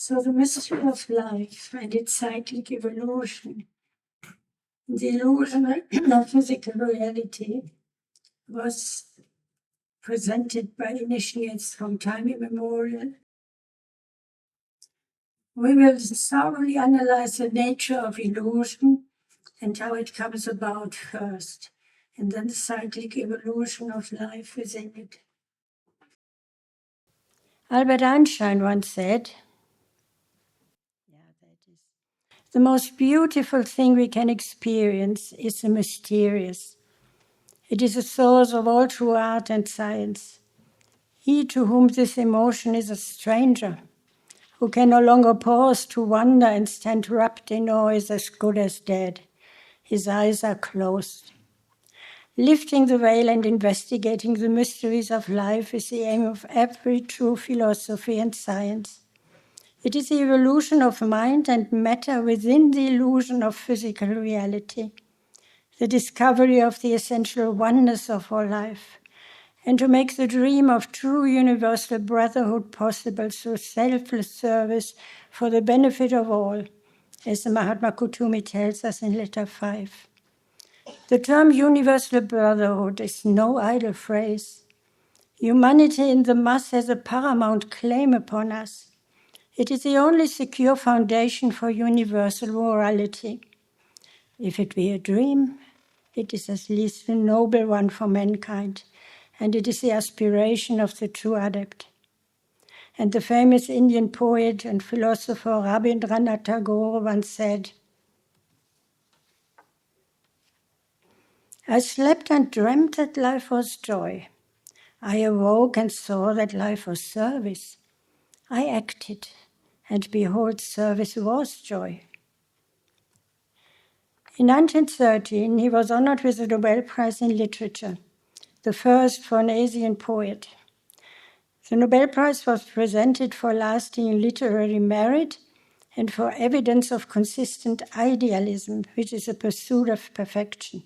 So the mystery of life and its cyclic evolution, the illusion of physical reality, was presented by initiates from time immemorial. We will thoroughly analyze the nature of illusion and how it comes about first, and then the cyclic evolution of life within it. Albert Einstein once said, "The most beautiful thing we can experience is the mysterious. It is the source of all true art and science. He to whom this emotion is a stranger, who can no longer pause to wonder and stand wrapped in awe, is as good as dead. His eyes are closed." Lifting the veil and investigating the mysteries of life is the aim of every true philosophy and science. It is the evolution of mind and matter within the illusion of physical reality, the discovery of the essential oneness of all life, and to make the dream of true universal brotherhood possible through selfless service for the benefit of all, as the Mahatma Kutumi tells us in Letter 5. The term universal brotherhood is no idle phrase. Humanity in the mass has a paramount claim upon us. It is the only secure foundation for universal morality. If it be a dream, it is at least a noble one for mankind, and it is the aspiration of the true adept. And the famous Indian poet and philosopher Rabindranath Tagore once said, "I slept and dreamt that life was joy. I awoke and saw that life was service. I acted, and behold, service was joy." In 1913, he was honored with the Nobel Prize in Literature, the first for an Asian poet. The Nobel Prize was presented for lasting literary merit and for evidence of consistent idealism, which is a pursuit of perfection.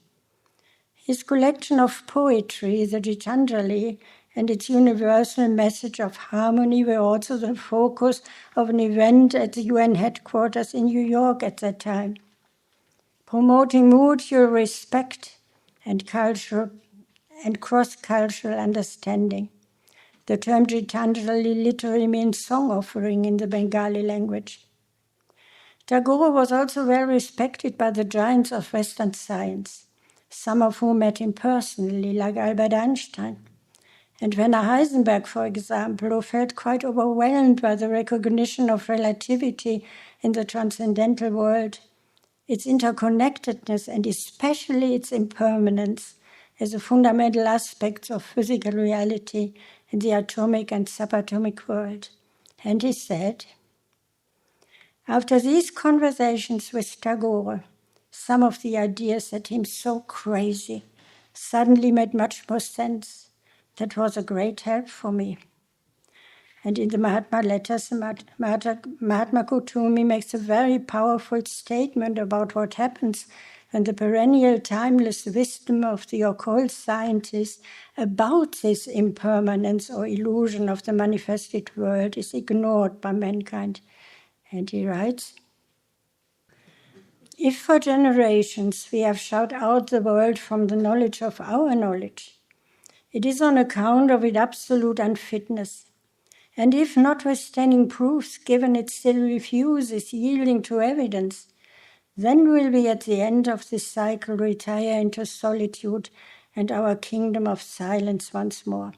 His collection of poetry, the Gitanjali, and its universal message of harmony were also the focus of an event at the UN headquarters in New York at that time, promoting mutual respect and cultural and cross-cultural understanding. The term Gitanjali literally means song offering in the Bengali language. Tagore was also well respected by the giants of Western science, some of whom met him personally, like Albert Einstein. And Werner Heisenberg, for example, who felt quite overwhelmed by the recognition of relativity in the transcendental world, its interconnectedness, and especially its impermanence as a fundamental aspects of physical reality in the atomic and subatomic world. And he said, after these conversations with Tagore, some of the ideas that seemed so crazy suddenly made much more sense. That was a great help for me. And in the Mahatma letters, Mahatma Kutumi makes a very powerful statement about what happens when the perennial timeless wisdom of the occult scientists about this impermanence or illusion of the manifested world is ignored by mankind. And he writes, "If for generations we have shut out the world from the knowledge of our knowledge, it is on account of its absolute unfitness. And if, notwithstanding proofs given, it still refuses yielding to evidence, then will we at the end of this cycle retire into solitude and our kingdom of silence once more.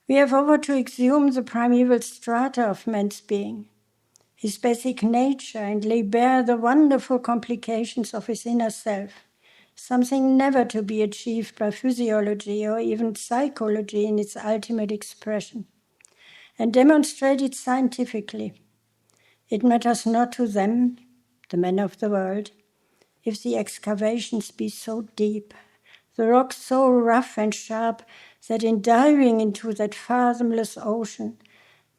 We have over to exhume the primeval strata of man's being, his basic nature, and lay bare the wonderful complications of his inner self, something never to be achieved by physiology or even psychology in its ultimate expression, and demonstrate it scientifically. It matters not to them, the men of the world, if the excavations be so deep, the rocks so rough and sharp, that in diving into that fathomless ocean,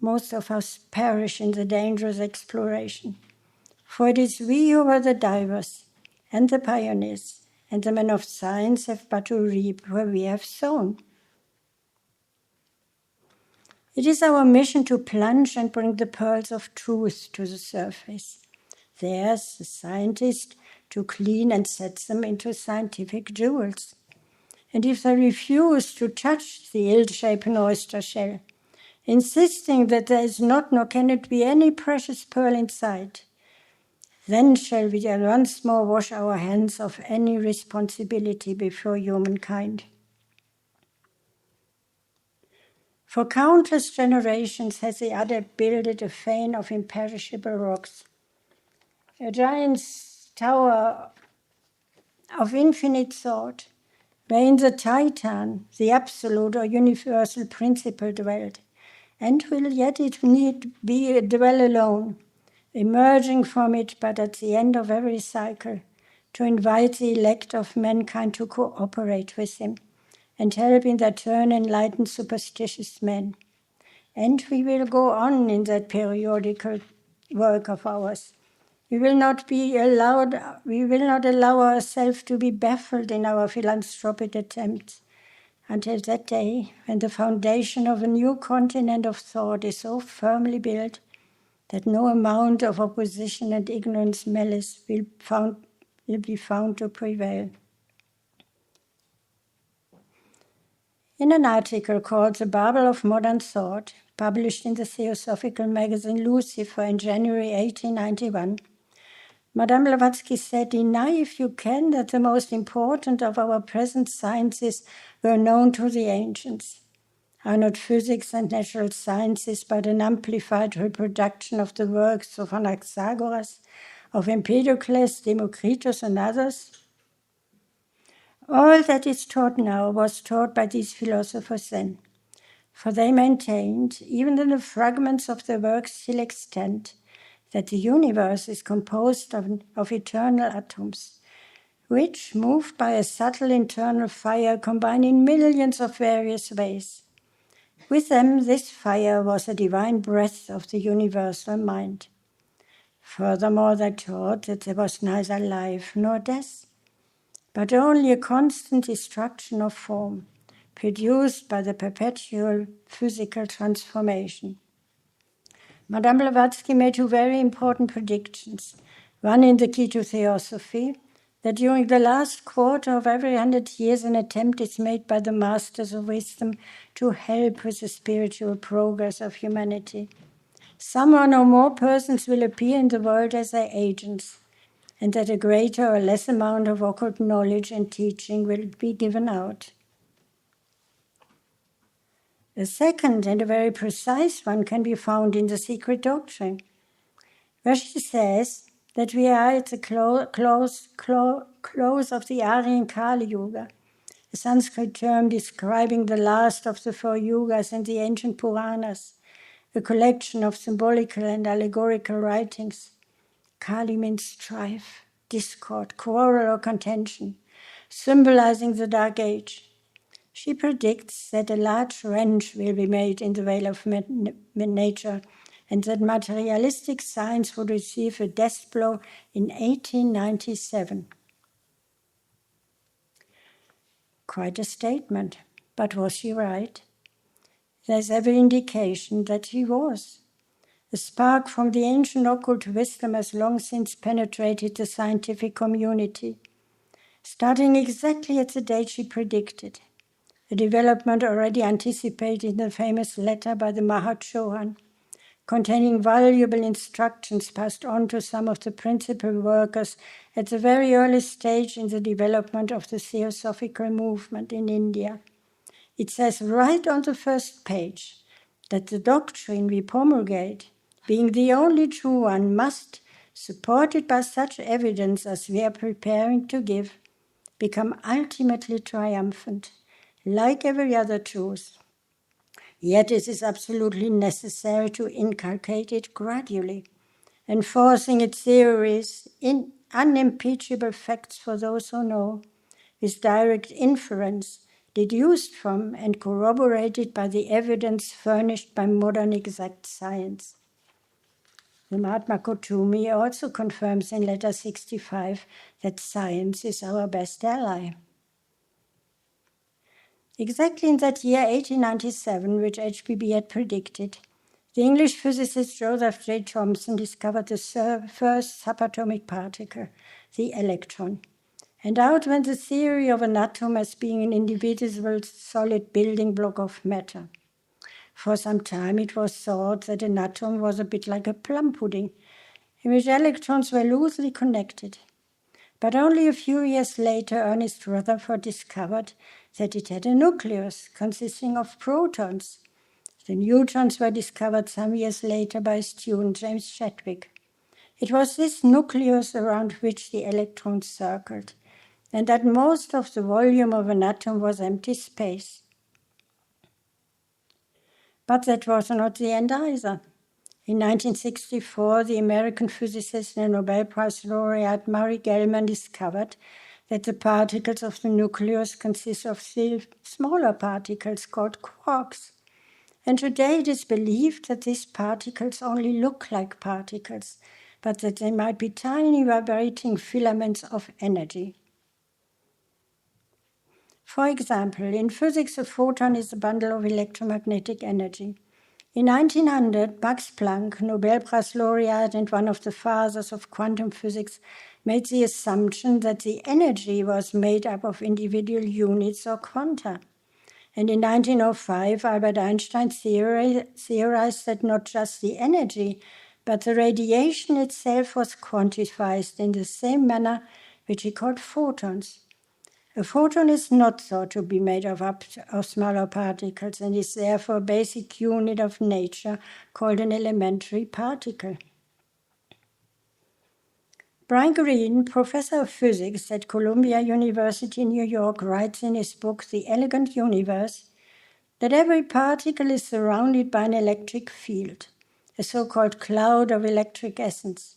most of us perish in the dangerous exploration. For it is we who are the divers and the pioneers, and the men of science have but to reap where we have sown." It is our mission to plunge and bring the pearls of truth to the surface. Theirs, the scientist, to clean and set them into scientific jewels. And if they refuse to touch the ill-shapen oyster shell, insisting that there is not nor can it be any precious pearl inside, then shall we once more wash our hands of any responsibility before humankind. For countless generations has the other builded a fane of imperishable rocks, a giant's tower of infinite thought, wherein the Titan, the absolute or universal principle, dwelt, and will yet it need be dwell alone, emerging from it but at the end of every cycle, to invite the elect of mankind to cooperate with him, and help in their turn enlighten superstitious men. And we will go on in that periodical work of ours. We will not allow ourselves to be baffled in our philanthropic attempts until that day when the foundation of a new continent of thought is so firmly built that no amount of opposition and ignorance, malice will be found to prevail. In an article called The Babel of Modern Thought, published in the Theosophical magazine Lucifer in January 1891, Madame Blavatsky said, "Deny if you can that the most important of our present sciences were known to the ancients. Are not physics and natural sciences but an amplified reproduction of the works of Anaxagoras, of Empedocles, Democritus, and others? All that is taught now was taught by these philosophers then, for they maintained, even in the fragments of their works still extant, that the universe is composed of eternal atoms, which, moved by a subtle internal fire, combine in millions of various ways. With them, this fire was a divine breath of the universal mind. Furthermore, they taught that there was neither life nor death, but only a constant destruction of form, produced by the perpetual physical transformation." Madame Blavatsky made two very important predictions. One in the Key to Theosophy, that during the last quarter of every 100 years an attempt is made by the masters of wisdom to help with the spiritual progress of humanity. Some one or more persons will appear in the world as their agents, and that a greater or less amount of occult knowledge and teaching will be given out. A second and a very precise one can be found in the Secret Doctrine, where she says that we are at the close of the Aryan Kali Yuga, a Sanskrit term describing the last of the 4 yugas in the ancient Puranas, a collection of symbolical and allegorical writings. Kali means strife, discord, quarrel, or contention, symbolizing the Dark Age. She predicts that a large wrench will be made in the veil of nature, and that materialistic science would receive a death blow in 1897. Quite a statement, but was she right? There's every indication that she was. A spark from the ancient occult wisdom has long since penetrated the scientific community, starting exactly at the date she predicted, a development already anticipated in the famous letter by the Mahachohan, containing valuable instructions passed on to some of the principal workers at the very early stage in the development of the Theosophical movement in India. It says right on the first page that the doctrine we promulgate, being the only true one, must, supported by such evidence as we are preparing to give, become ultimately triumphant, like every other truth. Yet it is absolutely necessary to inculcate it gradually, enforcing its theories in unimpeachable facts for those who know, with direct inference, deduced from and corroborated by the evidence furnished by modern exact science. The Mahatma Kutumi also confirms in letter 65 that science is our best ally. Exactly in that year, 1897, which HBB had predicted, the English physicist Joseph J. Thomson discovered the first subatomic particle, the electron. And out went the theory of an atom as being an indivisible solid building block of matter. For some time it was thought that an atom was a bit like a plum pudding, in which electrons were loosely connected. But only a few years later, Ernest Rutherford discovered that it had a nucleus consisting of protons. The neutrons were discovered some years later by student James Chadwick. It was this nucleus around which the electrons circled, and that most of the volume of an atom was empty space. But that was not the end either. In 1964, the American physicist and Nobel Prize laureate Murray Gell-Mann discovered that the particles of the nucleus consist of still smaller particles called quarks. And today it is believed that these particles only look like particles, but that they might be tiny vibrating filaments of energy. For example, in physics, a photon is a bundle of electromagnetic energy. In 1900, Max Planck, Nobel Prize laureate and one of the fathers of quantum physics, made the assumption that the energy was made up of individual units or quanta. And in 1905, Albert Einstein theorized that not just the energy, but the radiation itself was quantified in the same manner, which he called photons. A photon is not thought to be made of smaller particles and is therefore a basic unit of nature called an elementary particle. Brian Greene, professor of physics at Columbia University in New York, writes in his book, The Elegant Universe, that every particle is surrounded by an electric field, a so-called cloud of electric essence,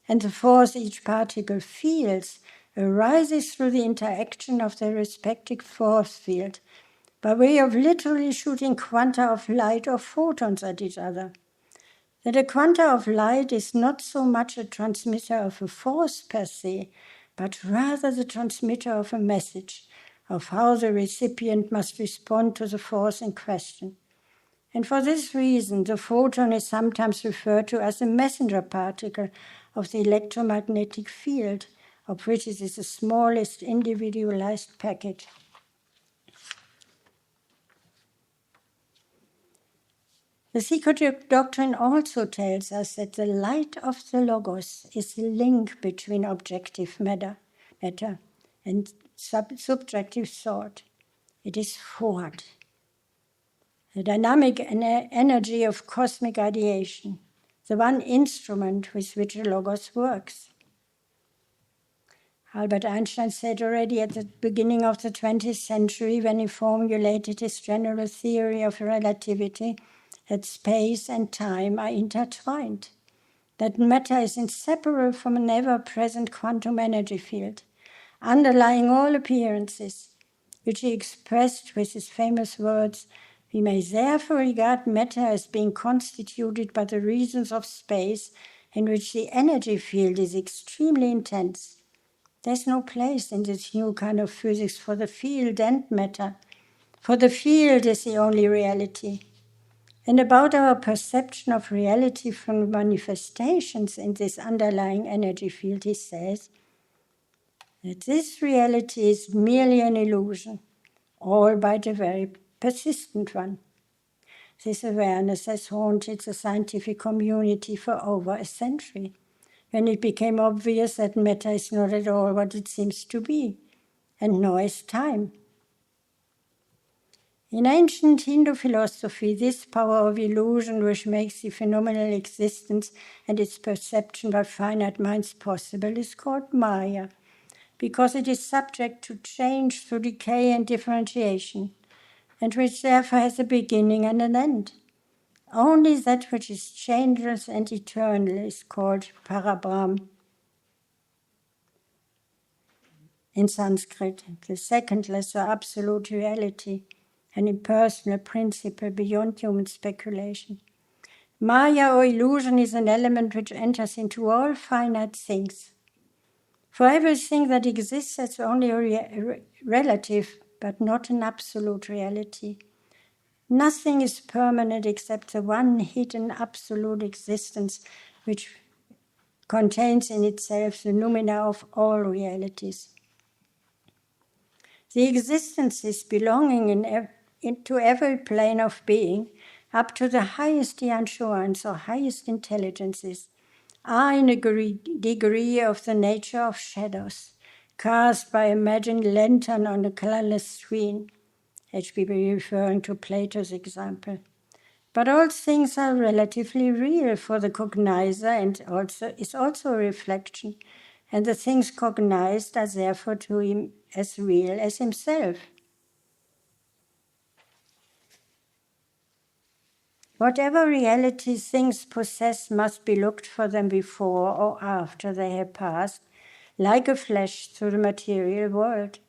and the force each particle feels arises through the interaction of their respective force field by way of literally shooting quanta of light or photons at each other. That a quanta of light is not so much a transmitter of a force per se, but rather the transmitter of a message, of how the recipient must respond to the force in question. And for this reason, the photon is sometimes referred to as a messenger particle of the electromagnetic field, of which it is the smallest individualized packet. The secret doctrine also tells us that the light of the Logos is the link between objective matter and subjective thought. It is forward, the dynamic energy of cosmic ideation, the one instrument with which the Logos works. Albert Einstein said already at the beginning of the 20th century, when he formulated his general theory of relativity, that space and time are intertwined, that matter is inseparable from an ever-present quantum energy field, underlying all appearances, which he expressed with his famous words, "We may therefore regard matter as being constituted by the regions of space in which the energy field is extremely intense. There's no place in this new kind of physics for the field and matter, for the field is the only reality." And about our perception of reality from manifestations in this underlying energy field, he says that this reality is merely an illusion, albeit a very persistent one. This awareness has haunted the scientific community for over a century, when it became obvious that matter is not at all what it seems to be, and nor is time. In ancient Hindu philosophy, this power of illusion, which makes the phenomenal existence and its perception by finite minds possible, is called Maya, because it is subject to change through decay and differentiation, and which therefore has a beginning and an end. Only that which is changeless and eternal is called Parabrahm. In Sanskrit, the secondless or absolute reality, an impersonal principle beyond human speculation. Maya or illusion is an element which enters into all finite things. For everything that exists has only a relative but not an absolute reality. Nothing is permanent except the one hidden absolute existence which contains in itself the noumena of all realities. The existences belonging to every plane of being, up to the highest Yanchuans or highest intelligences, are in a degree of the nature of shadows, cast by imagined lantern on a colorless screen, HBB referring to Plato's example. But all things are relatively real for the cognizer and is also a reflection, and the things cognized are therefore to him as real as himself. Whatever reality things possess must be looked for them before or after they have passed, like a flash through the material world.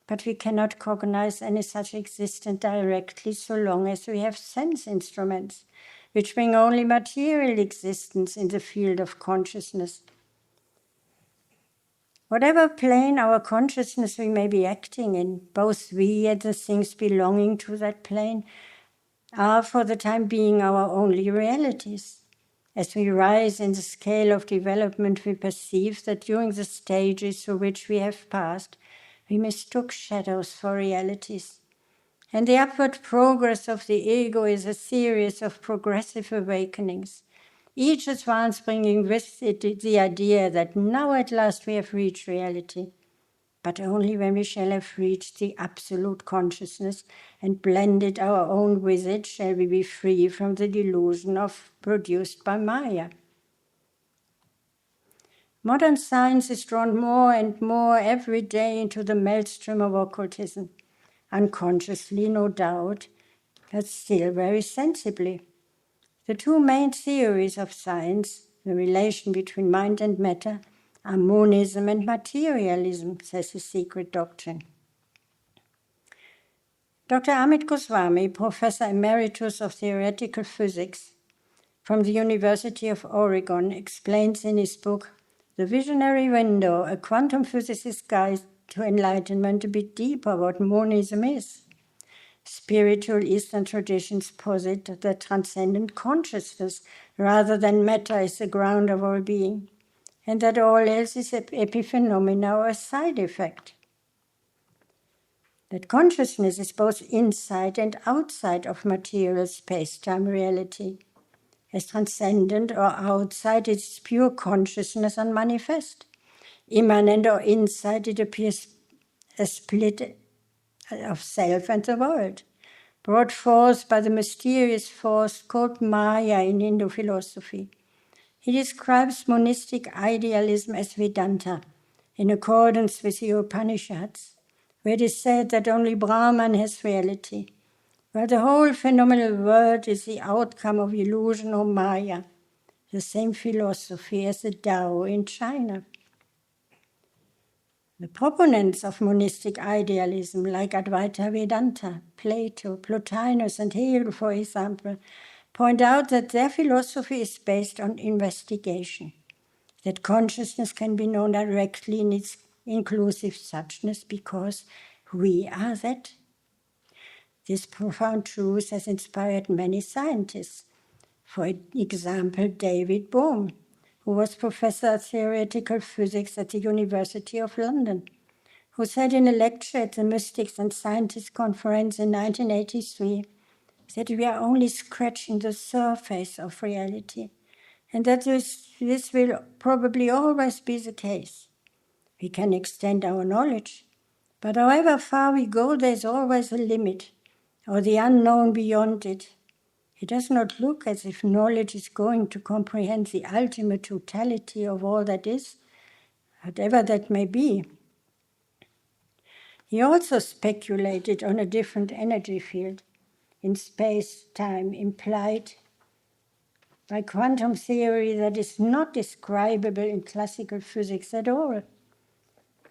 But we cannot cognize any such existence directly so long as we have sense instruments, which bring only material existence in the field of consciousness. Whatever plane our consciousness we may be acting in, both we and the things belonging to that plane are for the time being our only realities. As we rise in the scale of development, we perceive that during the stages through which we have passed, we mistook shadows for realities. And the upward progress of the ego is a series of progressive awakenings, each advance bringing with it the idea that now at last we have reached reality, but only when we shall have reached the absolute consciousness and blended our own with it shall we be free from the delusion produced by Maya. Modern science is drawn more and more every day into the maelstrom of occultism, unconsciously, no doubt, but still very sensibly. The two main theories of science, the relation between mind and matter, are monism and materialism, says the secret doctrine. Dr. Amit Goswami, Professor Emeritus of Theoretical Physics from the University of Oregon, explains in his book, The Visionary Window, a quantum physicist's guide to enlightenment, a bit deeper what monism is. Spiritual Eastern traditions posit that transcendent consciousness rather than matter is the ground of all being, and that all else is epiphenomena or a side effect. That consciousness is both inside and outside of material space-time reality. As transcendent or outside, it is pure consciousness unmanifest. Immanent or inside, it appears a split of self and the world, brought forth by the mysterious force called Maya in Hindu philosophy. He describes monistic idealism as Vedanta, in accordance with the Upanishads, where it is said that only Brahman has reality, where the whole phenomenal world is the outcome of illusion or Maya, the same philosophy as the Tao in China. The proponents of monistic idealism, like Advaita Vedanta, Plato, Plotinus, and Hegel, for example, point out that their philosophy is based on investigation, that consciousness can be known directly in its inclusive suchness because we are that. This profound truth has inspired many scientists. For example, David Bohm, who was professor of theoretical physics at the University of London, who said in a lecture at the Mystics and Scientists Conference in 1983 that we are only scratching the surface of reality, and that this will probably always be the case. We can extend our knowledge, but however far we go, there's always a limit, or the unknown beyond it. It does not look as if knowledge is going to comprehend the ultimate totality of all that is, whatever that may be. He also speculated on a different energy field in space-time implied by quantum theory that is not describable in classical physics at all.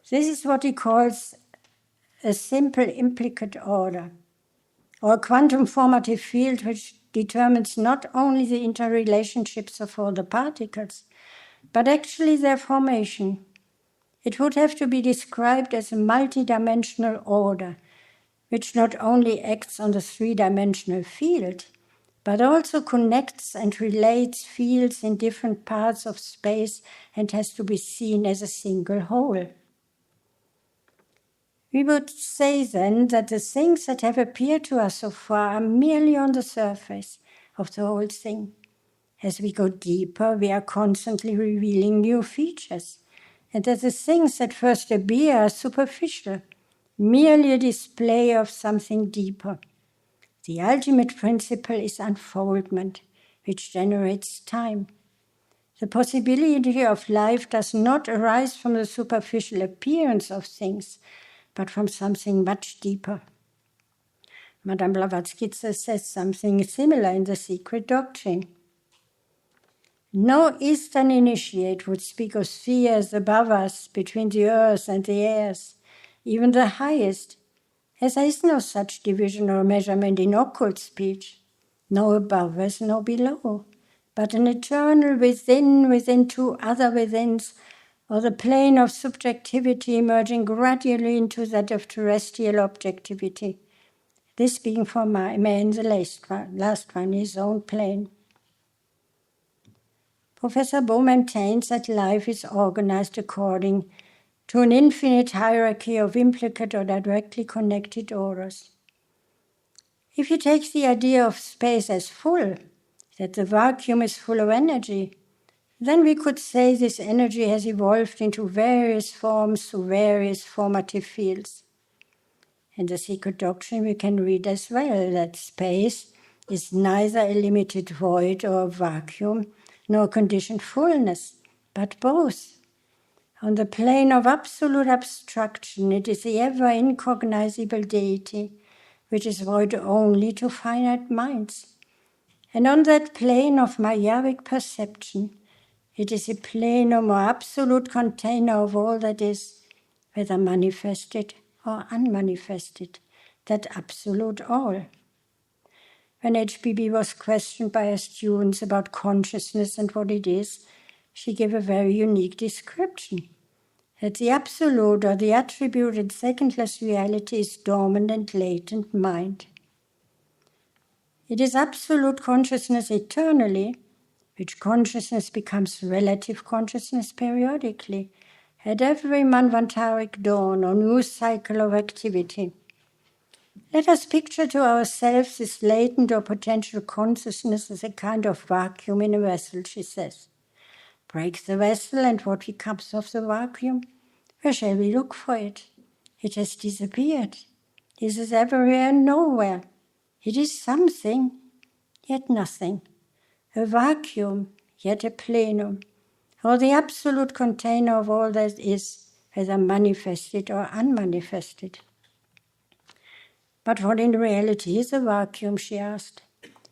This is what he calls a simple implicate order, or a quantum formative field which determines not only the interrelationships of all the particles, but actually their formation. It would have to be described as a multidimensional order, which not only acts on the three-dimensional field, but also connects and relates fields in different parts of space and has to be seen as a single whole. We would say then that the things that have appeared to us so far are merely on the surface of the whole thing. As we go deeper, we are constantly revealing new features, and that the things that first appear are superficial, merely a display of something deeper. The ultimate principle is unfoldment, which generates time. The possibility of life does not arise from the superficial appearance of things, but from something much deeper. Madame Blavatsky says something similar in The Secret Doctrine. No Eastern initiate would speak of spheres above us, between the earth and the airs, even the highest, as there is no such division or measurement in occult speech, no above us, no below, but an eternal within two other withins, or the plane of subjectivity emerging gradually into that of terrestrial objectivity, this being for man the last one, his own plane. Professor Bow maintains that life is organized according to an infinite hierarchy of implicate or directly connected orders. If you take the idea of space as full, that the vacuum is full of energy, then we could say this energy has evolved into various forms through various formative fields. In The Secret Doctrine we can read as well that space is neither a limited void or a vacuum, nor conditioned fullness, but both. On the plane of absolute abstraction, it is the ever incognizable deity, which is void only to finite minds. And on that plane of Mayavic perception, it is a plane or more absolute container of all that is, whether manifested or unmanifested, that absolute all. When HBB was questioned by her students about consciousness and what it is, she gave a very unique description, that the absolute or the attributed secondless reality is dormant and latent mind. It is absolute consciousness eternally, which consciousness becomes relative consciousness periodically, at every manvantaric dawn or new cycle of activity. Let us picture to ourselves this latent or potential consciousness as a kind of vacuum in a vessel, she says. Break the vessel, and what becomes of the vacuum? Where shall we look for it? It has disappeared. It is everywhere and nowhere. It is something, yet nothing. A vacuum, yet a plenum, or the absolute container of all that is, whether manifested or unmanifested. But what in reality is a vacuum, she asked?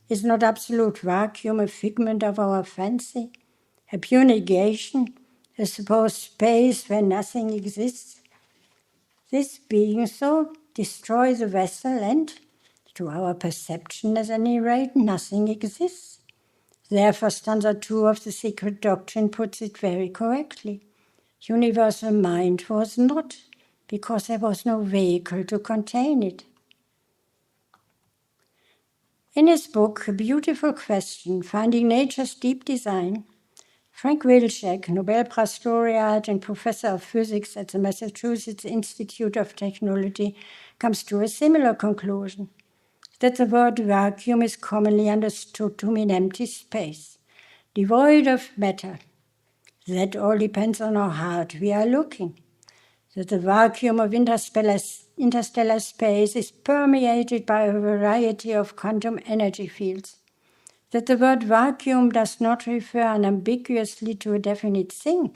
Is not absolute vacuum a figment of our fancy, a pure negation, a supposed space where nothing exists? This being so, destroy the vessel and, to our perception at any rate, nothing exists. Therefore, stanza 2 of The Secret Doctrine puts it very correctly. Universal mind was not, because there was no vehicle to contain it. In his book, A Beautiful Question, Finding Nature's Deep Design, Frank Wilczek, Nobel Prize laureate and professor of physics at the Massachusetts Institute of Technology, comes to a similar conclusion, that the word vacuum is commonly understood to mean empty space, devoid of matter. That all depends on how hard we are looking. That the vacuum of interstellar space is permeated by a variety of quantum energy fields. That the word vacuum does not refer unambiguously to a definite thing,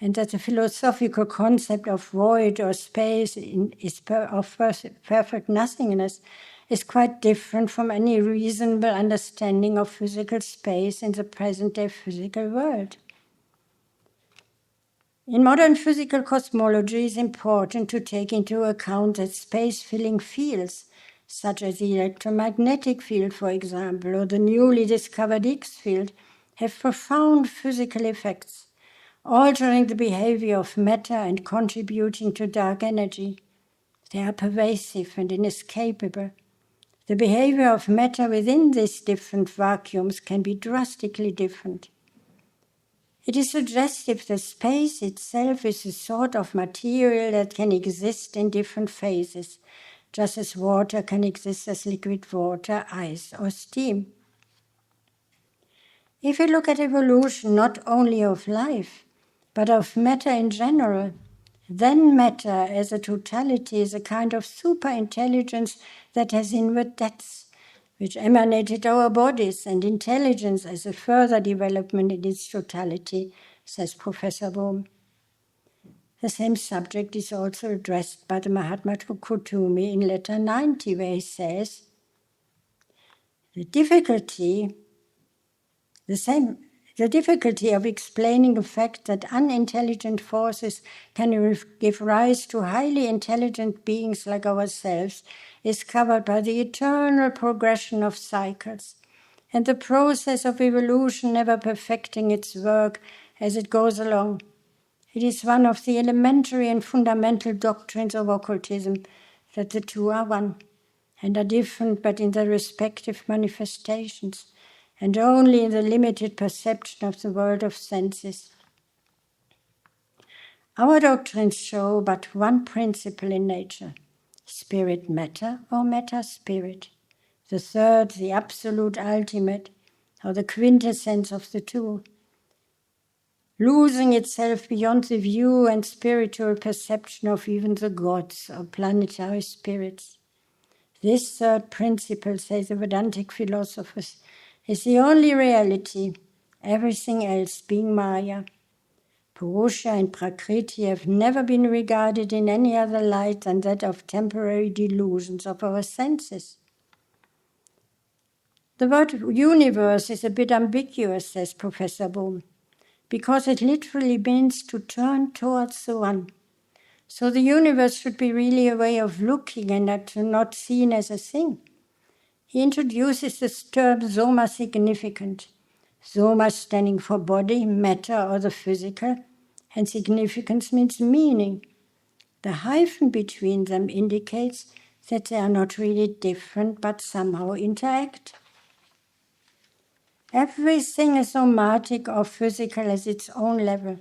and that the philosophical concept of void or space of perfect nothingness is quite different from any reasonable understanding of physical space in the present-day physical world. In modern physical cosmology, it is important to take into account that space-filling fields, such as the electromagnetic field, for example, or the newly discovered X field, have profound physical effects, altering the behavior of matter and contributing to dark energy. They are pervasive and inescapable. The behavior of matter within these different vacuums can be drastically different. It is suggestive that space itself is a sort of material that can exist in different phases, just as water can exist as liquid water, ice, or steam. If we look at evolution not only of life, but of matter in general, then matter as a totality is a kind of super-intelligence that has inward depths, which emanated our bodies, and intelligence as a further development in its totality, says Professor Bohm. The same subject is also addressed by the Mahatma Kutumi in letter 90, where he says, the difficulty of explaining the fact that unintelligent forces can give rise to highly intelligent beings like ourselves is covered by the eternal progression of cycles and the process of evolution never perfecting its work as it goes along. It is one of the elementary and fundamental doctrines of occultism that the two are one and are different but in their respective manifestations, and only in the limited perception of the world of senses. Our doctrines show but one principle in nature, spirit-matter or matter-spirit. The third, the absolute ultimate, or the quintessence of the two, losing itself beyond the view and spiritual perception of even the gods or planetary spirits. This third principle, say the Vedantic philosophers, is the only reality, everything else being Maya. Purusha and Prakriti have never been regarded in any other light than that of temporary delusions of our senses. The word universe is a bit ambiguous, says Professor Bohm, because it literally means to turn towards the one. So the universe should be really a way of looking and not seen as a thing. He introduces this term soma significant. Soma standing for body, matter, or the physical, and significance means meaning. The hyphen between them indicates that they are not really different but somehow interact. Everything is somatic or physical as its own level,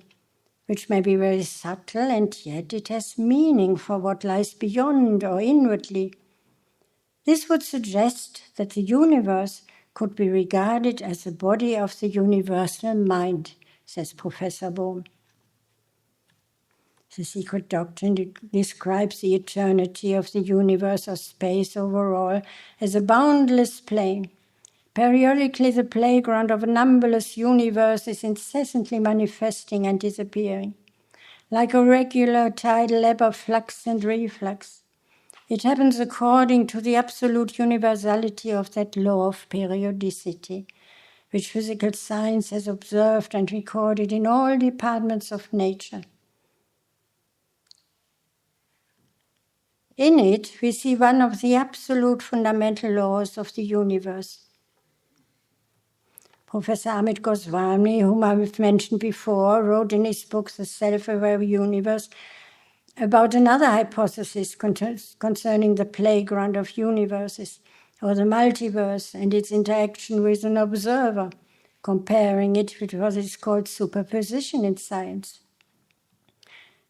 which may be very subtle, and yet it has meaning for what lies beyond or inwardly. This would suggest that the universe could be regarded as a body of the universal mind, says Professor Bohm. The secret doctrine describes the eternity of the universe or space overall as a boundless plane. Periodically, the playground of a numberless universe is incessantly manifesting and disappearing, like a regular tidal ebb of flux and reflux. It happens according to the absolute universality of that law of periodicity, which physical science has observed and recorded in all departments of nature. In it, we see one of the absolute fundamental laws of the universe. Professor Amit Goswami, whom I've mentioned before, wrote in his book, The Self-Aware Universe, about another hypothesis concerning the playground of universes, or the multiverse, and its interaction with an observer, comparing it with what is called superposition in science.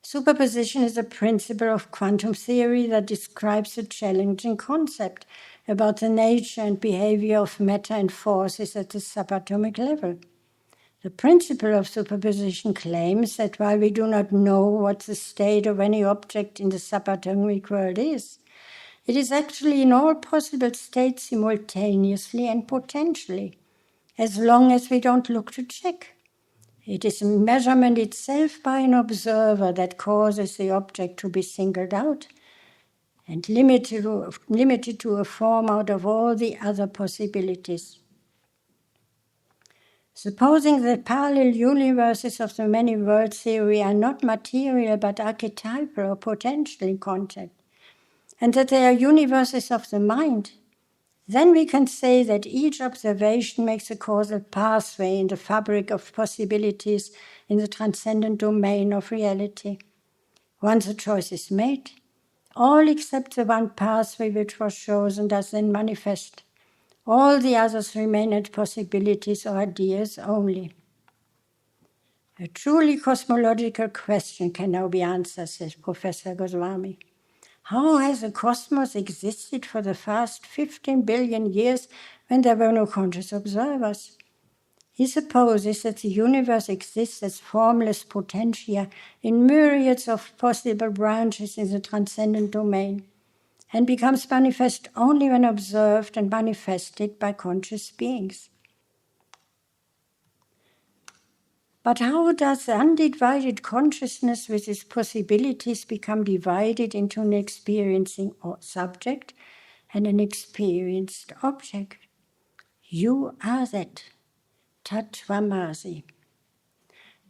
Superposition is a principle of quantum theory that describes a challenging concept about the nature and behavior of matter and forces at the subatomic level. The principle of superposition claims that while we do not know what the state of any object in the subatomic world is, it is actually in all possible states simultaneously and potentially, as long as we don't look to check. It is measurement itself by an observer that causes the object to be singled out and limited to a form out of all the other possibilities. Supposing that parallel universes of the many world theory are not material but archetypal or potential in contact, and that they are universes of the mind, then we can say that each observation makes a causal pathway in the fabric of possibilities in the transcendent domain of reality. Once a choice is made, All except the one pathway which was chosen does then manifest. All the others remain as possibilities or ideas only. A truly cosmological question can now be answered, says Professor Goswami. How has the cosmos existed for the past 15 billion years when there were no conscious observers? He supposes that the universe exists as formless potentia in myriads of possible branches in the transcendent domain, and becomes manifest only when observed and manifested by conscious beings. But how does the undivided consciousness with its possibilities become divided into an experiencing subject and an experienced object? You are that. Tattvamasi.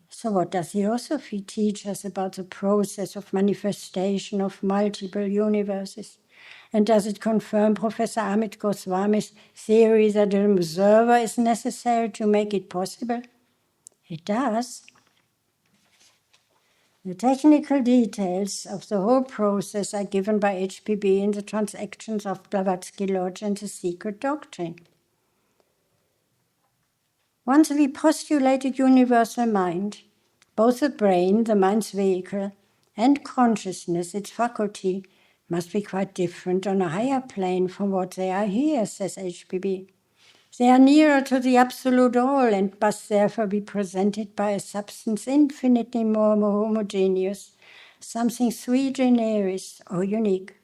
So what does Theosophy teach us about the process of manifestation of multiple universes? And does it confirm Professor Amit Goswami's theory that an observer is necessary to make it possible? It does. The technical details of the whole process are given by HPB in the Transactions of Blavatsky Lodge and the Secret Doctrine. Once we postulated universal mind, both the brain, the mind's vehicle, and consciousness, its faculty, must be quite different on a higher plane from what they are here, says HPB. They are nearer to the absolute all and must therefore be presented by a substance infinitely more homogeneous, something sui generis or unique,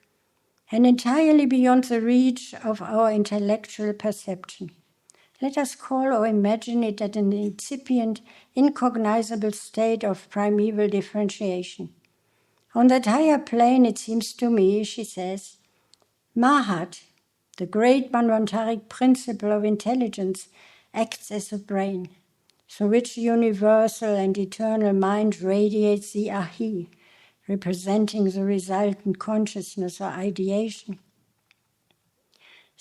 and entirely beyond the reach of our intellectual perception. Let us call or imagine it at an incipient, incognizable state of primeval differentiation. On that higher plane, it seems to me, she says, Mahat, the great Manvantaric principle of intelligence, acts as a brain, through which the universal and eternal mind radiates the Ahi, representing the resultant consciousness or ideation.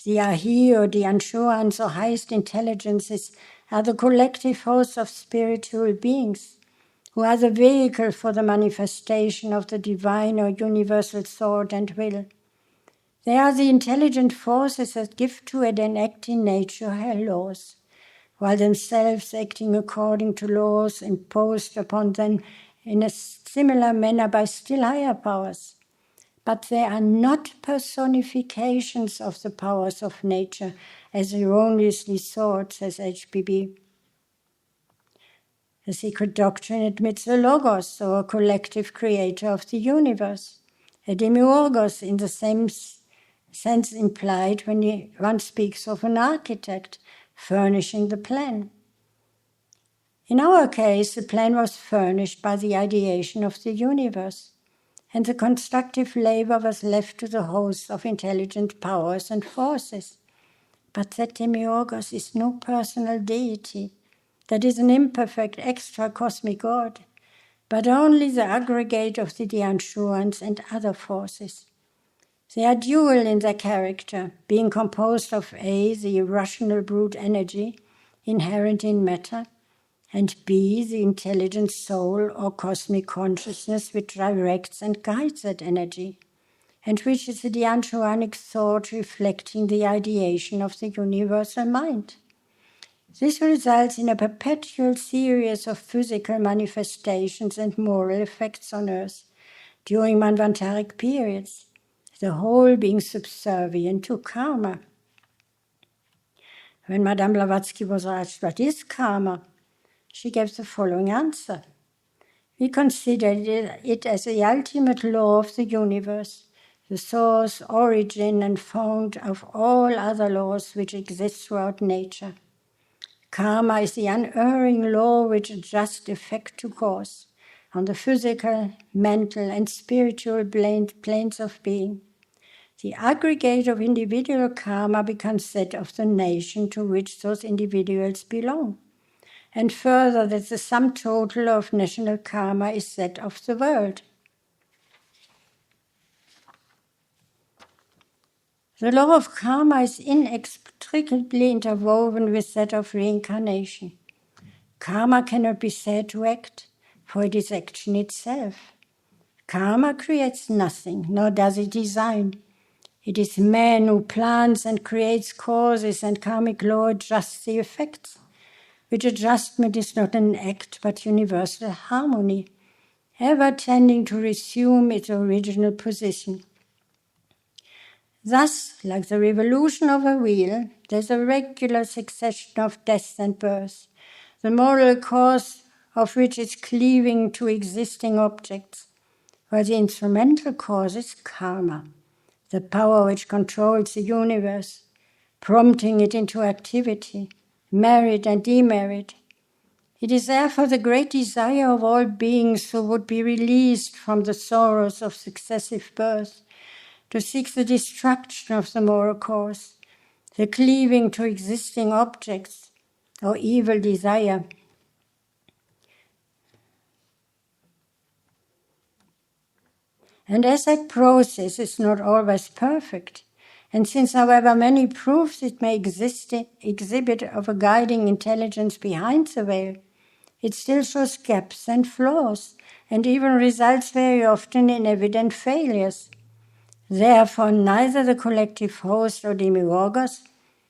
The Ahi, or the Anshuans, or highest intelligences, are the collective hosts of spiritual beings, who are the vehicle for the manifestation of the divine or universal thought and will. They are the intelligent forces that give to it and act in nature her laws, while themselves acting according to laws imposed upon them in a similar manner by still higher powers. But they are not personifications of the powers of nature, as erroneously thought, says HPB. The Secret Doctrine admits the Logos, or a collective creator of the universe, a demiurgos in the same sense implied when one speaks of an architect furnishing the plan. In our case, the plan was furnished by the ideation of the universe, and the constructive labor was left to the hosts of intelligent powers and forces. But that demiurgos is no personal deity. That is an imperfect extra-cosmic God, but only the aggregate of the Anshuans and other forces. They are dual in their character, being composed of A, the irrational brute energy inherent in matter, and B, the intelligent soul or cosmic consciousness which directs and guides that energy, and which is the Anshuanic thought reflecting the ideation of the universal mind. This results in a perpetual series of physical manifestations and moral effects on earth during Manvantaric periods, the whole being subservient to karma. When Madame Blavatsky was asked, what is karma? She gave the following answer. We consider it as the ultimate law of the universe, the source, origin, and fount of all other laws which exist throughout nature. Karma is the unerring law which adjusts effect to cause on the physical, mental, and spiritual planes of being. The aggregate of individual karma becomes that of the nation to which those individuals belong. And further, that the sum total of national karma is that of the world. The law of karma is inextricably interwoven with that of reincarnation. Karma cannot be said to act, for it is action itself. Karma creates nothing, nor does it design. It is man who plans and creates causes, and karmic law adjusts the effects, which adjustment is not an act but universal harmony, ever tending to resume its original position. Thus, like the revolution of a wheel, there is a regular succession of death and birth, the moral cause of which is cleaving to existing objects, while the instrumental cause is karma, the power which controls the universe, prompting it into activity, merit and demerit. It is therefore the great desire of all beings who would be released from the sorrows of successive birth, to seek the destruction of the moral cause, the cleaving to existing objects, or evil desire. And as that process is not always perfect, and since, however, many proofs it may exhibit of a guiding intelligence behind the veil, it still shows gaps and flaws, and even results very often in evident failures. Therefore, neither the collective host or demiurgos,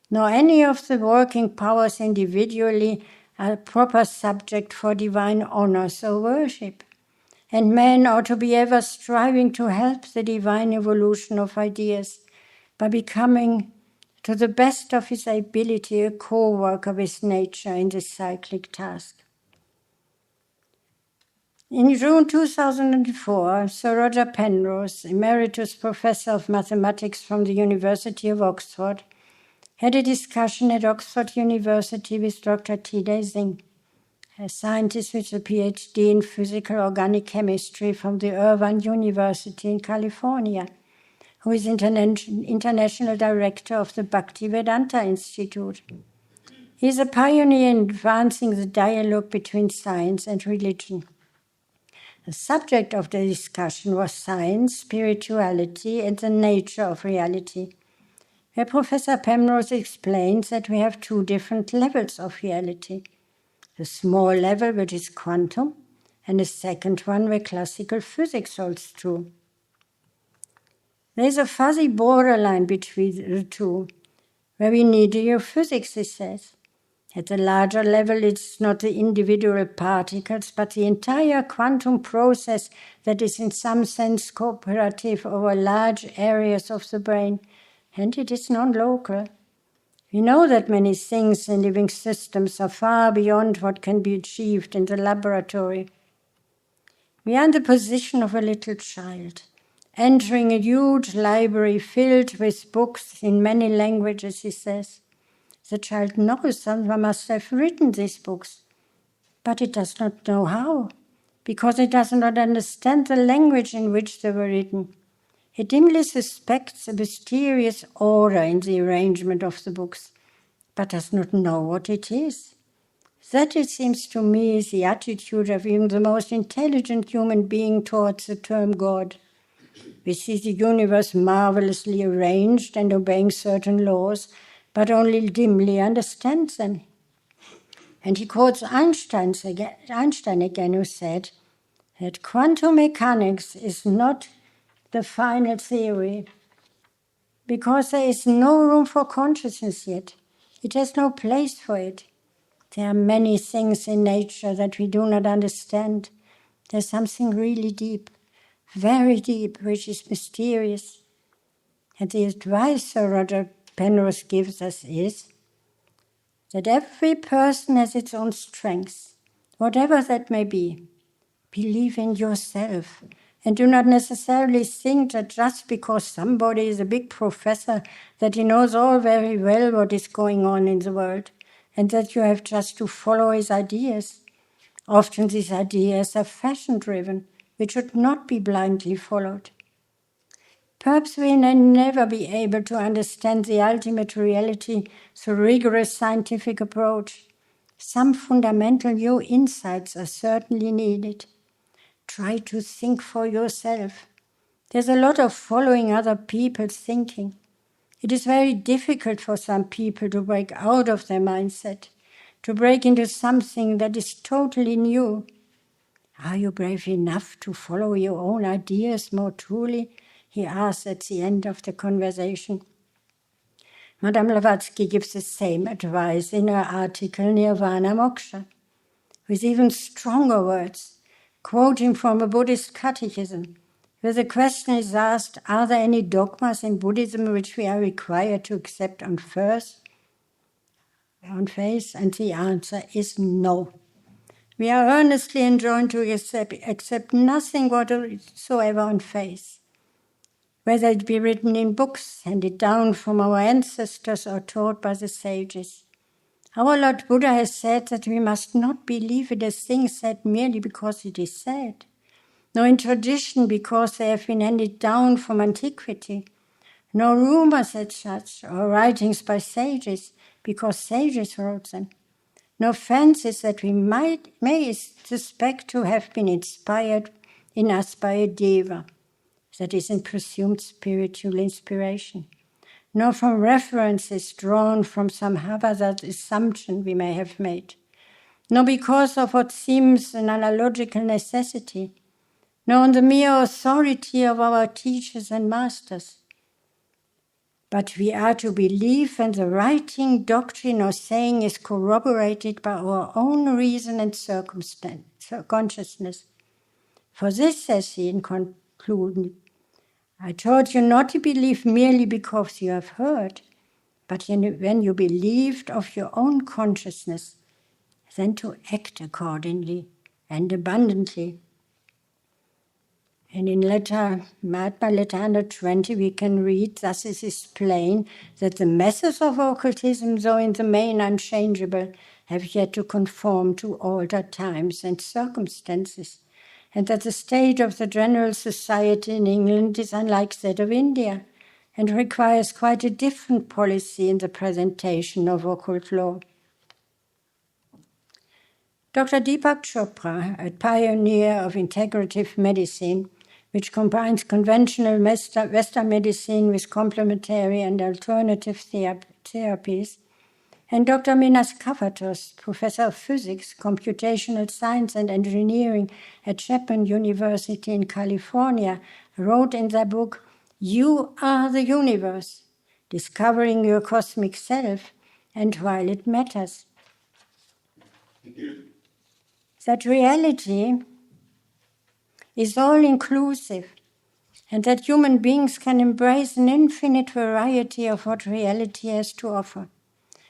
nor any of the working powers individually are a proper subject for divine honors or worship. And man ought to be ever striving to help the divine evolution of ideas by becoming, to the best of his ability, a co-worker with nature in this cyclic task. In June 2004, Sir Roger Penrose, Emeritus Professor of Mathematics from the University of Oxford, had a discussion at Oxford University with Dr. T.D. Singh, a scientist with a PhD in physical organic chemistry from the Irvine University in California, who is international director of the Bhaktivedanta Institute. He is a pioneer in advancing the dialogue between science and religion. The subject of the discussion was science, spirituality, and the nature of reality, where Professor Penrose explains that we have two different levels of reality. The small level, which is quantum, and the second one where classical physics holds true. There is a fuzzy borderline between the two, where we need geophysics, he says. At the larger level, it's not the individual particles, but the entire quantum process that is in some sense cooperative over large areas of the brain, and it is non-local. We know that many things in living systems are far beyond what can be achieved in the laboratory. We are in the position of a little child, entering a huge library filled with books in many languages, he says. The child knows someone must have written these books, but it does not know how, because it does not understand the language in which they were written. It dimly suspects a mysterious order in the arrangement of the books, but does not know what it is. That, it seems to me, is the attitude of even the most intelligent human being towards the term God. We see the universe marvelously arranged and obeying certain laws, but only dimly understands them. And he quotes Einstein again, who said that quantum mechanics is not the final theory because there is no room for consciousness yet. It has no place for it. There are many things in nature that we do not understand. There's something really deep, very deep, which is mysterious. And the advice Sir Roger Penrose gives us is that every person has its own strengths, whatever that may be. Believe in yourself, and do not necessarily think that just because somebody is a big professor that he knows all very well what is going on in the world, and that you have just to follow his ideas. Often these ideas are fashion-driven, which should not be blindly followed. Perhaps we may never be able to understand the ultimate reality through rigorous scientific approach. Some fundamental new insights are certainly needed. Try to think for yourself. There's a lot of following other people's thinking. It is very difficult for some people to break out of their mindset, to break into something that is totally new. Are you brave enough to follow your own ideas more truly? He asks at the end of the conversation. Madame Blavatsky gives the same advice in her article Nirvana Moksha, with even stronger words, quoting from a Buddhist catechism, where the question is asked, are there any dogmas in Buddhism which we are required to accept on faith? And the answer is no. We are earnestly enjoined to accept nothing whatsoever on faith, whether it be written in books, handed down from our ancestors, or taught by the sages. Our Lord Buddha has said that we must not believe it as things said merely because it is said, nor in tradition because they have been handed down from antiquity, nor rumors as such, or writings by sages because sages wrote them, nor fancies that we may suspect to have been inspired in us by a deva, that is in presumed spiritual inspiration, nor from references drawn from some haphazard assumption we may have made, nor because of what seems an analogical necessity, nor on the mere authority of our teachers and masters. But we are to believe when the writing, doctrine, or saying is corroborated by our own reason and consciousness. For this, says he in conclusion, I taught you not to believe merely because you have heard, but when you believed of your own consciousness, then to act accordingly and abundantly. And in Mahatma letter 120, we can read, thus it is plain that the methods of occultism, though in the main unchangeable, have yet to conform to altered times and circumstances, and that the state of the general society in England is unlike that of India, and requires quite a different policy in the presentation of occult law. Dr. Deepak Chopra, a pioneer of integrative medicine, which combines conventional Western medicine with complementary and alternative therapies, and Dr. Minas Kavatos, professor of physics, computational science and engineering at Chapman University in California, wrote in their book, You Are the Universe, Discovering Your Cosmic Self and While It Matters. That reality is all-inclusive, and that human beings can embrace an infinite variety of what reality has to offer.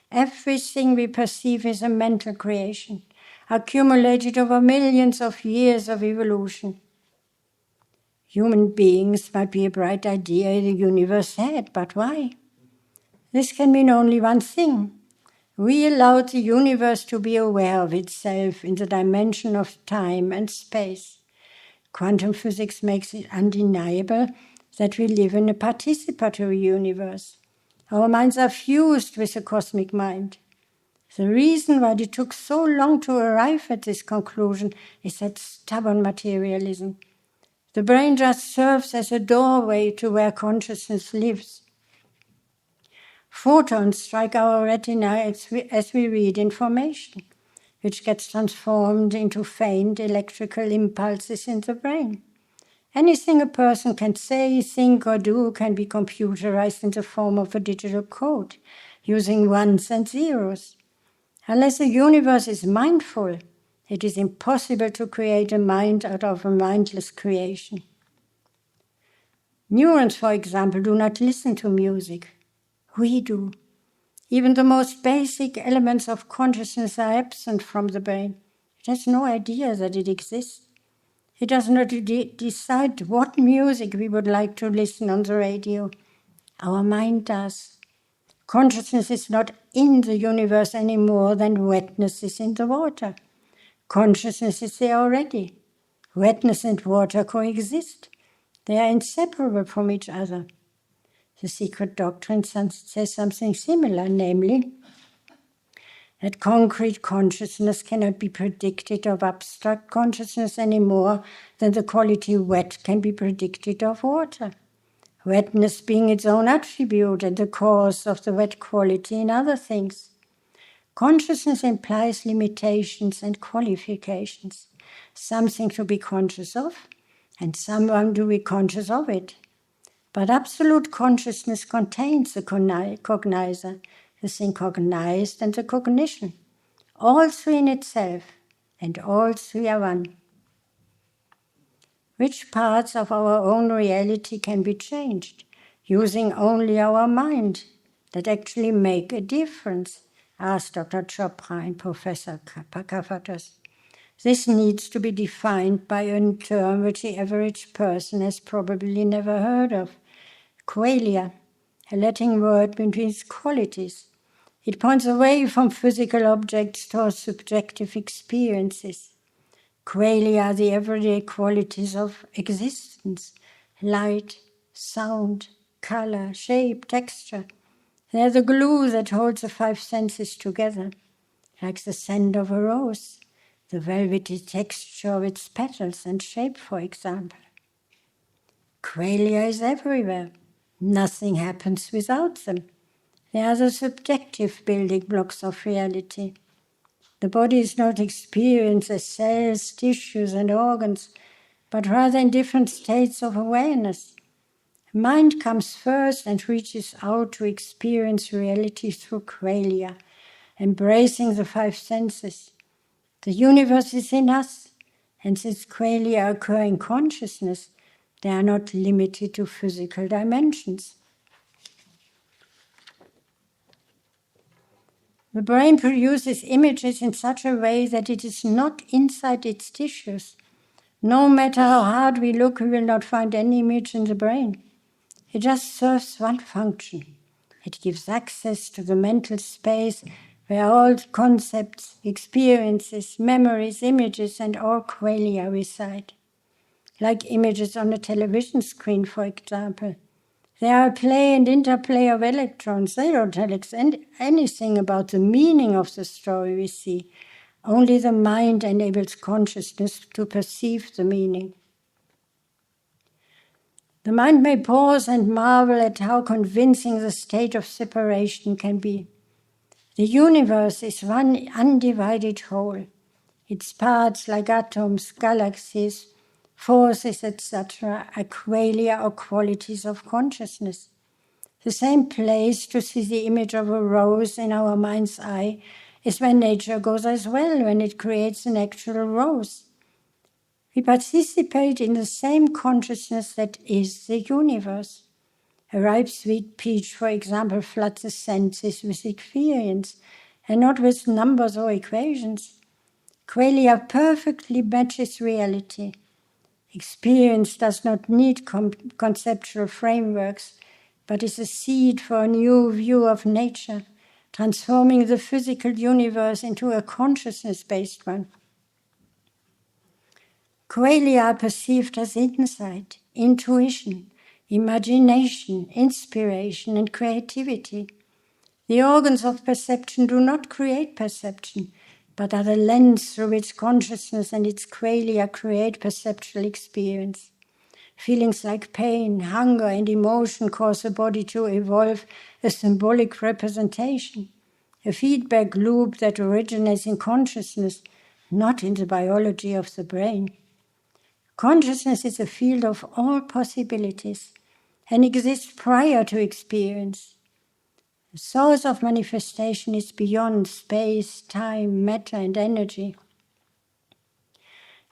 Everything we perceive is a mental creation, accumulated over millions of years of evolution. Human beings might be a bright idea the universe had, but why? This can mean only one thing. We allowed the universe to be aware of itself in the dimension of time and space. Quantum physics makes it undeniable that we live in a participatory universe. Our minds are fused with the cosmic mind. The reason why it took so long to arrive at this conclusion is that stubborn materialism. The brain just serves as a doorway to where consciousness lives. Photons strike our retina as we read information, which gets transformed into faint electrical impulses in the brain. Anything a person can say, think, or do can be computerized in the form of a digital code, using ones and zeros. Unless the universe is mindful, it is impossible to create a mind out of a mindless creation. Neurons, for example, do not listen to music. We do. Even the most basic elements of consciousness are absent from the brain. It has no idea that it exists. It does not decide what music we would like to listen on the radio. Our mind does. Consciousness is not in the universe any more than wetness is in the water. Consciousness is there already. Wetness and water coexist. They are inseparable from each other. The secret doctrine says something similar, namely, that concrete consciousness cannot be predicted of abstract consciousness any more than the quality wet can be predicted of water. Wetness being its own attribute and the cause of the wet quality in other things. Consciousness implies limitations and qualifications. something to be conscious of, and someone to be conscious of it. But absolute consciousness contains the cognizer, the thing cognized, and the cognition, all three in itself, and all three are one. Which parts of our own reality can be changed, using only our mind, that actually make a difference? Asked Dr. Chopra and Professor Kavatos. This needs to be defined by a term which the average person has probably never heard of: qualia, a Latin word which means qualities. It points away from physical objects towards subjective experiences. Qualia are the everyday qualities of existence: light, sound, color, shape, texture. They are the glue that holds the five senses together, like the scent of a rose, the velvety texture of its petals and shape, for example. Qualia is everywhere. Nothing happens without them. They are the subjective building blocks of reality. The body is not experienced as cells, tissues, and organs, but rather in different states of awareness. Mind comes first and reaches out to experience reality through qualia, embracing the five senses. The universe is in us, and since qualia occur in consciousness, they are not limited to physical dimensions. The brain produces images in such a way that it is not inside its tissues. No matter how hard we look, we will not find any image in the brain. It just serves one function. It gives access to the mental space where all concepts, experiences, memories, images, and all qualia reside. Like images on a television screen, for example. They are a play and interplay of electrons. They don't tell us anything about the meaning of the story we see. Only the mind enables consciousness to perceive the meaning. The mind may pause and marvel at how convincing the state of separation can be. The universe is one undivided whole. Its parts, like atoms, galaxies, forces, etc., are qualia or qualities of consciousness. The same place to see the image of a rose in our mind's eye is where nature goes as well, when it creates an actual rose. We participate in the same consciousness that is the universe. A ripe sweet peach, for example, floods the senses with experience, and not with numbers or equations. Qualia perfectly matches reality. Experience does not need conceptual frameworks, but is a seed for a new view of nature, transforming the physical universe into a consciousness-based one. Qualia are perceived as insight, intuition, imagination, inspiration, and creativity. The organs of perception do not create perception, but are the lens through which consciousness and its qualia create perceptual experience. Feelings like pain, hunger, and emotion cause the body to evolve a symbolic representation, a feedback loop that originates in consciousness, not in the biology of the brain. Consciousness is a field of all possibilities and exists prior to experience. The source of manifestation is beyond space, time, matter, and energy.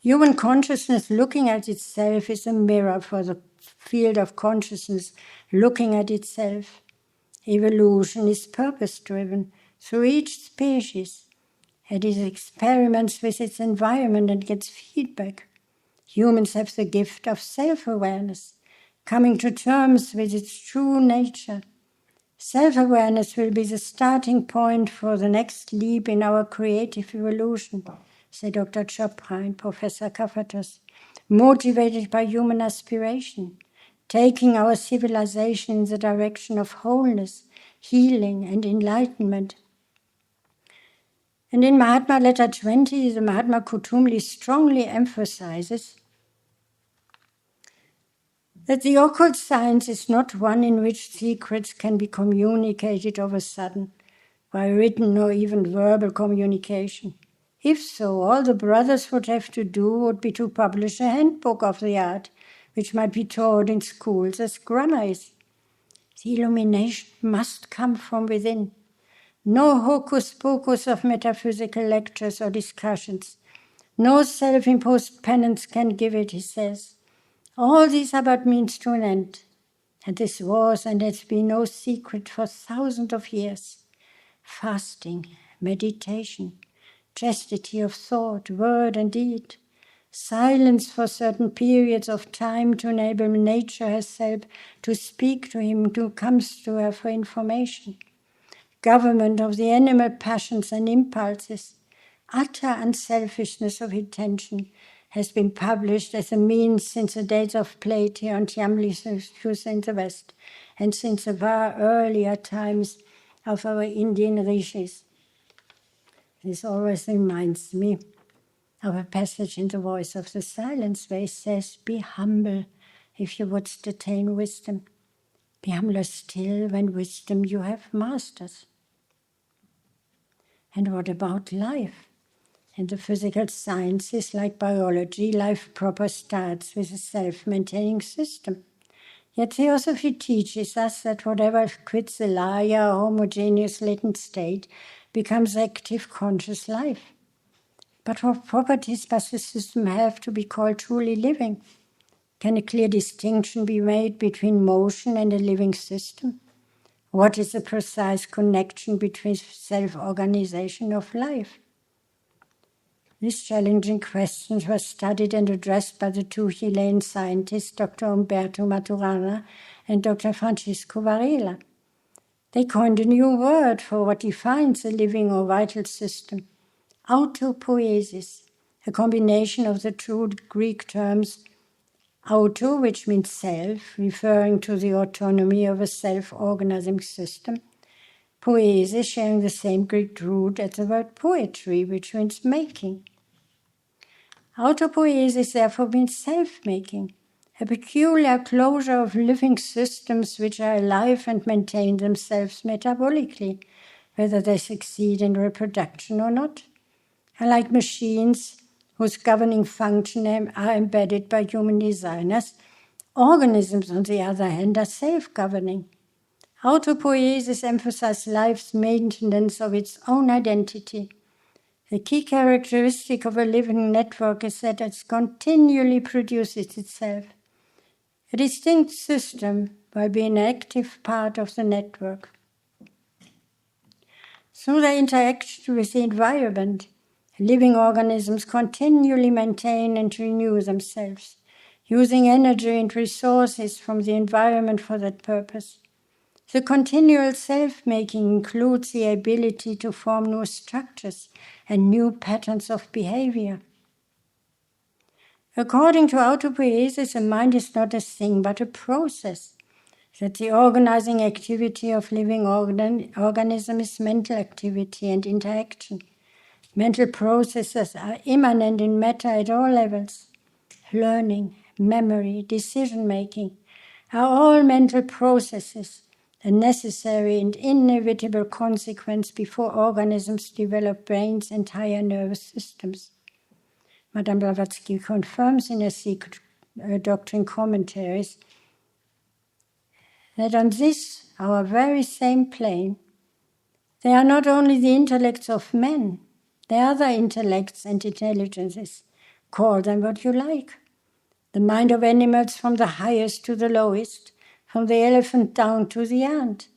Human consciousness looking at itself is a mirror for the field of consciousness looking at itself. Evolution is purpose-driven through each species. It experiments with its environment and gets feedback. Humans have the gift of self-awareness, coming to terms with its true nature. Self-awareness will be the starting point for the next leap in our creative evolution, said Dr. Chopra and Professor Kavatos, motivated by human aspiration, taking our civilization in the direction of wholeness, healing, and enlightenment. And in Mahatma Letter 20, the Mahatma Kutumli strongly emphasizes that the occult science is not one in which secrets can be communicated of a sudden by written or even verbal communication. If so, all the brothers would have to do would be to publish a handbook of the art, which might be taught in schools as grammar is. The illumination must come from within. No hocus pocus of metaphysical lectures or discussions. No self-imposed penance can give it, he says. All these are but means to an end. And this was and has been no secret for thousands of years. Fasting, meditation, chastity of thought, word and deed, silence for certain periods of time to enable nature herself to speak to him who comes to her for information, government of the animal passions and impulses, utter unselfishness of intention has been published as a means since the days of Plato and Jamblichus in the West, and since the far earlier times of our Indian rishis. This always reminds me of a passage in the Voice of the Silence where it says, "Be humble if you would attain wisdom. Be humbler still when wisdom you have mastered." And what about life? In the physical sciences, like biology, life proper starts with a self-maintaining system. Yet Theosophy teaches us that whatever quits the laya or homogeneous latent state becomes active conscious life. But what properties does the system have to be called truly living? Can a clear distinction be made between motion and a living system? What is the precise connection between self-organization of life? These challenging questions were studied and addressed by the two Chilean scientists, Dr. Umberto Maturana and Dr. Francisco Varela. They coined a new word for what defines a living or vital system, autopoiesis, a combination of the two Greek terms auto, which means self, referring to the autonomy of a self-organizing system, poiesis, sharing the same Greek root as the word poetry, which means making. Autopoiesis therefore means self-making, a peculiar closure of living systems which are alive and maintain themselves metabolically, whether they succeed in reproduction or not. Unlike machines whose governing function are embedded by human designers, organisms, on the other hand, are self-governing. Autopoiesis emphasizes life's maintenance of its own identity. The key characteristic of a living network is that it continually produces itself, a distinct system by being an active part of the network. Through their interaction with the environment, living organisms continually maintain and renew themselves, using energy and resources from the environment for that purpose. The continual self-making includes the ability to form new structures and new patterns of behavior. According to autopoiesis, a mind is not a thing but a process, that the organizing activity of living organism is mental activity and interaction. Mental processes are immanent in matter at all levels. Learning, memory, decision-making are all mental processes, a necessary and inevitable consequence before organisms develop brains and higher nervous systems. Madame Blavatsky confirms in her secret doctrine commentaries that on this, our very same plane, they are not only the intellects of men, they are other intellects and intelligences. Call them what you like. The mind of animals from the highest to the lowest, from the elephant down to the ant.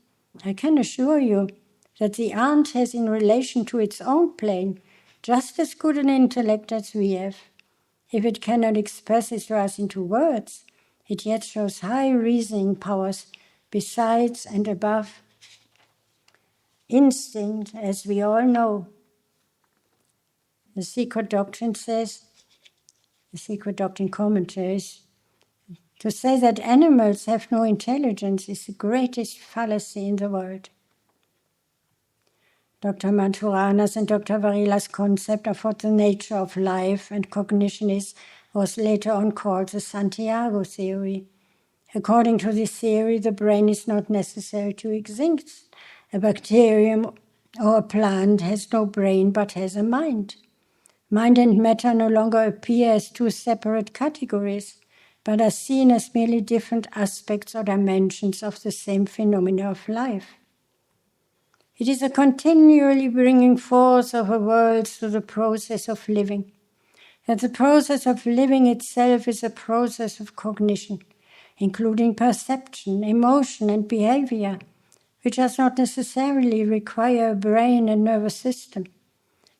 I can assure you that the ant has in relation to its own plane just as good an intellect as we have. If it cannot express it to us into words, it yet shows high reasoning powers besides and above instinct, as we all know. The secret doctrine says, the secret doctrine commentaries, to say that animals have no intelligence is the greatest fallacy in the world. Dr. Maturana's and Dr. Varela's concept of what the nature of life and cognition is was later on called the Santiago theory. According to this theory, the brain is not necessary to exist. A bacterium or a plant has no brain but has a mind. Mind and matter no longer appear as two separate categories, but are seen as merely different aspects or dimensions of the same phenomena of life. It is a continually bringing forth of a world through the process of living. And the process of living itself is a process of cognition, including perception, emotion, and behavior, which does not necessarily require a brain and nervous system.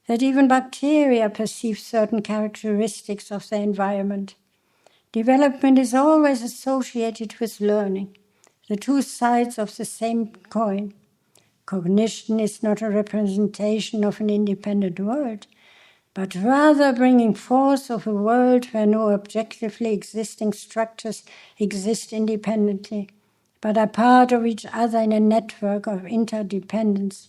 That even bacteria perceive certain characteristics of their environment. Development is always associated with learning, the two sides of the same coin. Cognition is not a representation of an independent world, but rather bringing forth of a world where no objectively existing structures exist independently, but are part of each other in a network of interdependence.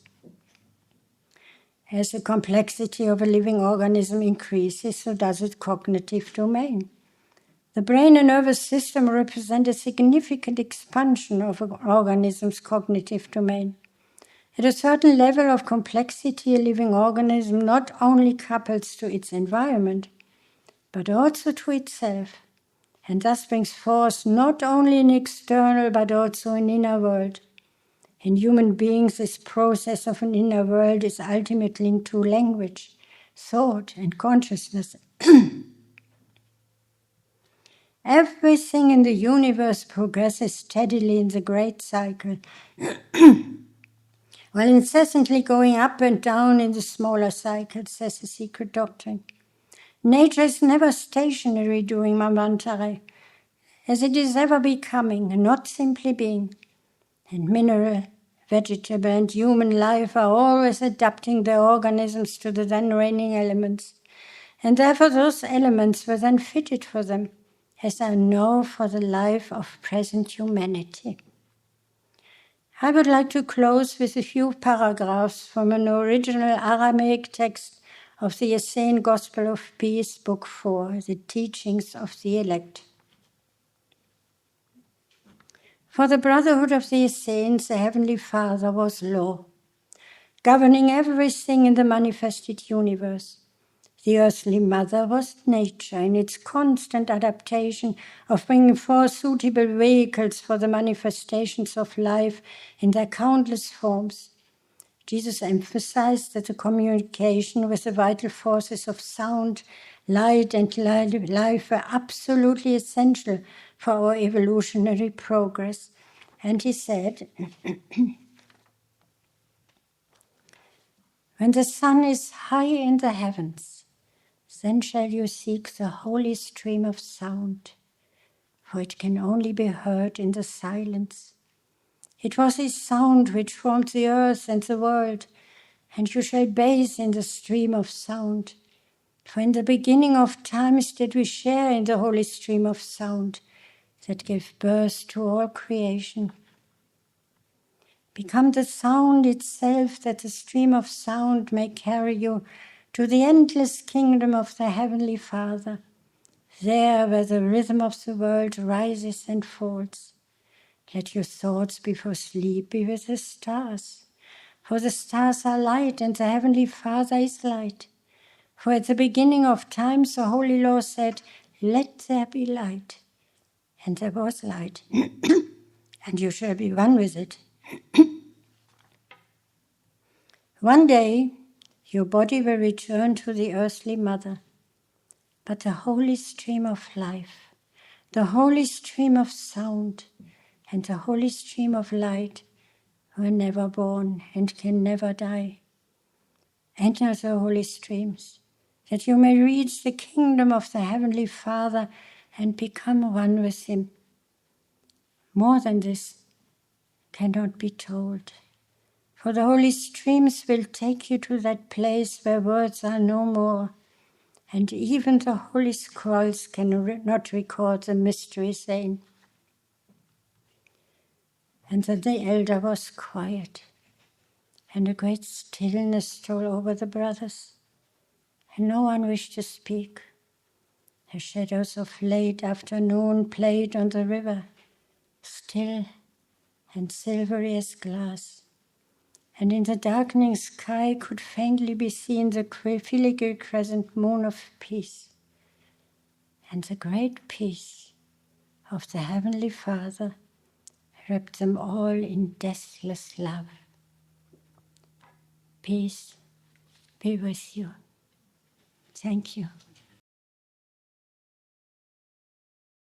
As the complexity of a living organism increases, so does its cognitive domain. The brain and nervous system represent a significant expansion of an organism's cognitive domain. At a certain level of complexity, a living organism not only couples to its environment, but also to itself, and thus brings forth not only an external but also an inner world. In human beings, this process of an inner world is ultimately linked to language, thought, and consciousness. Everything in the universe progresses steadily in the great cycle, while incessantly going up and down in the smaller cycles, says the secret doctrine. Nature is never stationary during Manvantara, as it is ever becoming, not simply being. And mineral, vegetable, and human life are always adapting their organisms to the then reigning elements, and therefore those elements were then fitted for them, as are now for the life of present humanity. I would like to close with a few paragraphs from an original Aramaic text of the Essene Gospel of Peace, Book 4, The Teachings of the Elect. For the brotherhood of the Essenes, the Heavenly Father was law, governing everything in the manifested universe. The earthly mother was nature in its constant adaptation of bringing forth suitable vehicles for the manifestations of life in their countless forms. Jesus emphasized that the communication with the vital forces of sound, light, and life were absolutely essential for our evolutionary progress. And he said, when the sun is high in the heavens, then shall you seek the holy stream of sound, for it can only be heard in the silence. It was his sound which formed the earth and the world, and you shall bathe in the stream of sound. For in the beginning of times did we share in the holy stream of sound that gave birth to all creation. Become the sound itself, that the stream of sound may carry you to the endless kingdom of the Heavenly Father, there where the rhythm of the world rises and falls. Let your thoughts before sleep be with the stars, for the stars are light and the Heavenly Father is light. For at the beginning of times the Holy Law said, let there be light. And there was light, and you shall be one with it. One day, your body will return to the earthly mother, but the holy stream of life, the holy stream of sound, and the holy stream of light were never born and can never die. Enter the holy streams, that you may reach the kingdom of the Heavenly Father and become one with Him. More than this cannot be told, for the holy streams will take you to that place where words are no more, and even the holy scrolls cannot record the mysteries therein. And then the elder was quiet, and a great stillness stole over the brothers, and no one wished to speak. The shadows of late afternoon played on the river, still and silvery as glass, and in the darkening sky could faintly be seen the filigree crescent moon of peace. And the great peace of the Heavenly Father wrapped them all in deathless love. Peace be with you. Thank you.